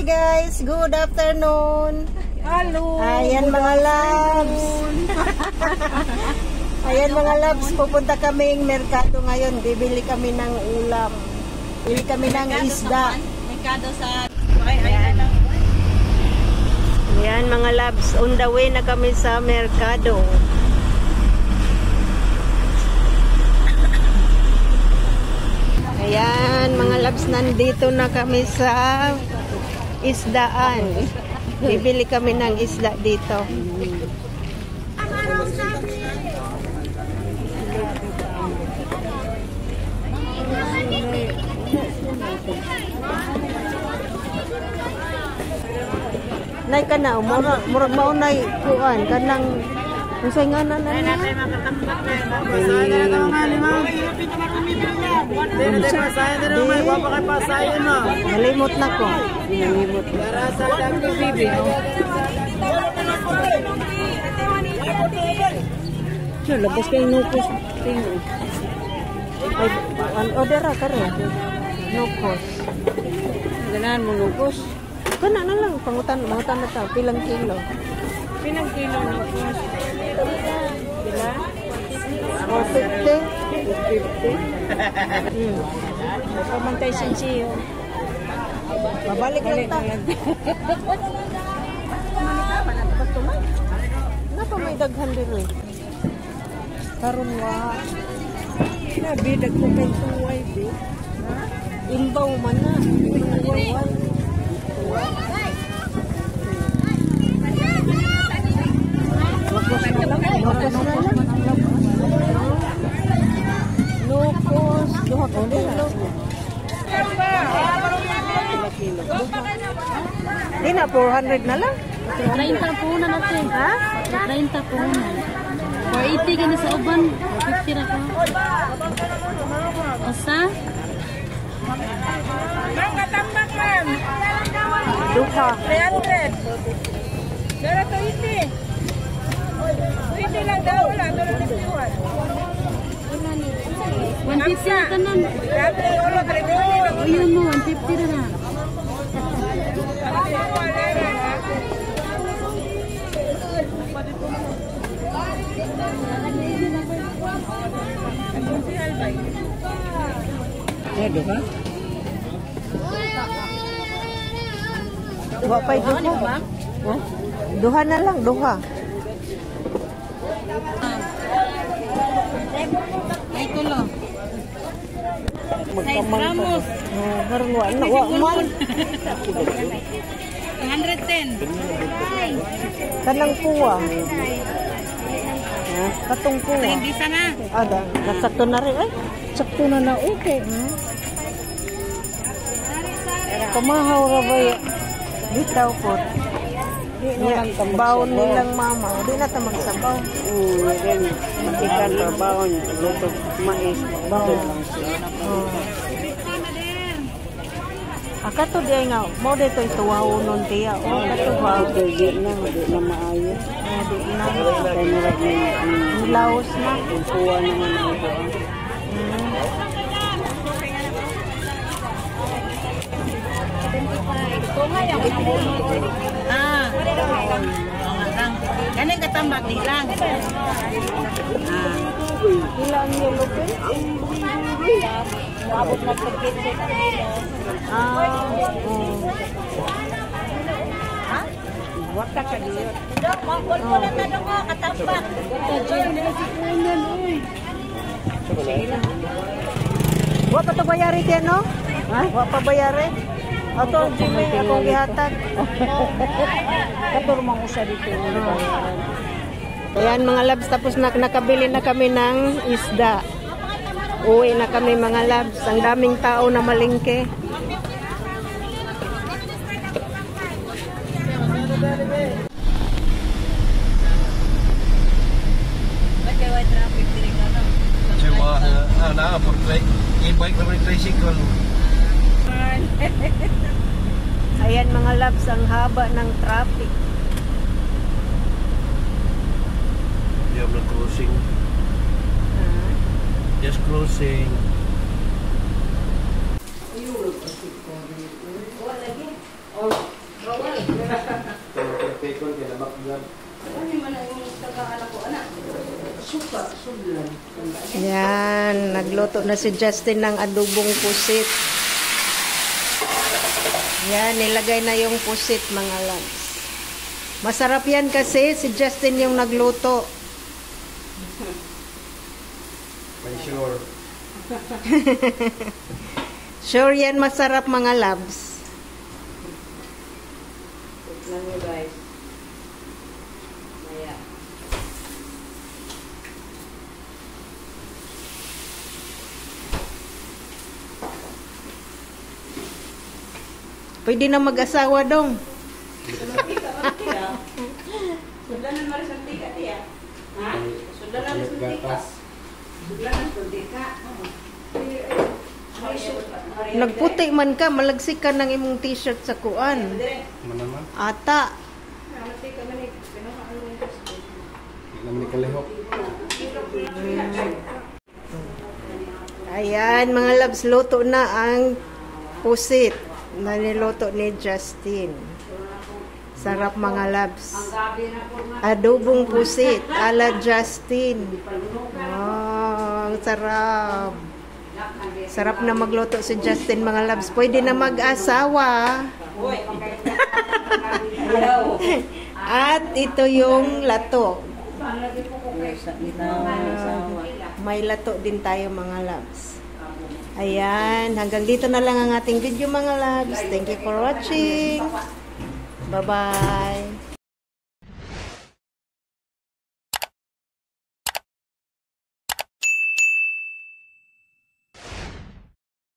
Hi guys, good afternoon. Hello. Ayan mga loves. Ayan mga loves, pupunta kaming merkado ngayon. Bibili kami ng ulam. Bibili kami ng isda. Merkado sa Ayan mga loves, on the way na kami sa merkado. Ayan mga loves, nandito na kami sa isdaan. Bibili kami ng isda dito. Nay ka na, murag maunay kuan kanang usay nga na na. Nalimot na ko. Nalimot. Siya, labas kayong nukos. Ay, order ka rin. Nukos. Ganahan mo nukos? Kana na lang, pangutan na ta. Pilang kilo? Pinang kilo nukos? Pila? 450. 450? Pamantay sensiyo. Babalik lang ta. Napa may daghan dito eh. Karon wa. Nabi, nagkumentuway, bi. Imbaw man na. Imbaw. Lukos, 2 kilo. Di na, 400 na lang. 30 po na natin. Ha? 30 po na. 480 gani sa uban. 450 na po. Asa? Mang katambak man. Duha. 300. Pero to hindi. Hindi lang daw wala. Pero nagsiwan. 150 na tanan. O yun mo, 150 na na. Duha? Duha pa yung duha. Duha na lang, duha. Ay tulo. Magkamang pa. Harwa na, man. 110. Kanang puwa. Katong puwa. Hindi sana. Ada, nasakto na rin. Ay, sakto na na. Okay. Kamahaw ra ba yun? Bitaw po. Baon nilang mama. Di na ta magsabaw. Matikan pa baon. Luto mais. Baon lang siya. Akato di nga. Mo dito ituwaw nun tiya. O, katuwaw. Di na maayo. Di na. Kaya nirag na Nilaos na. kuha naman ang kuha. Kanin katambak di lang. Ilang yellow pen? Abot na pagkit sa kanila. Waka ka diyo. Mangkol ko na tanong ko, katambak. Wa pa to bayari kaya no? Wa pa bayari? Ato ang Jimmy akong gihatag. Katurmang usa dito. Ayan mga labs, tapos nakabili na kami ng isda. Uwi na kami mga labs. Ang daming tao na malingke. Ayan mga labs, ang haba ng traffic. You have no closing. Just closing. Oh, Yan, nagluto na si Justin ng adobong pusit. Yan, nilagay na yung pusit mga loves. Masarap yan kasi si Justin yung nagluto. May sure. Sure yan masarap mga loves. Tignan nyo guys. Maya. Pwede na mag-asawa dong. Sudanan mo rin sa tika, tiya. Ha? Sudanan mo sa tika. Sudanan sa tika. Nagputi man ka, malagsik ka ng imong t-shirt sa kuan. Manaman. Ata. Naman ni kalihok. Ayan, mga loves, luto na ang pusit na niluto ni Justin. Sarap mga loves. Adobong pusit ala Justin. Oh, ang sarap. Sarap na magluto si Justin mga loves. Pwede na mag-asawa. At ito yung lato. May lato din tayo mga loves. Ayan, hanggang dito na lang ang ating video mga loves. Thank you for watching. Bye-bye.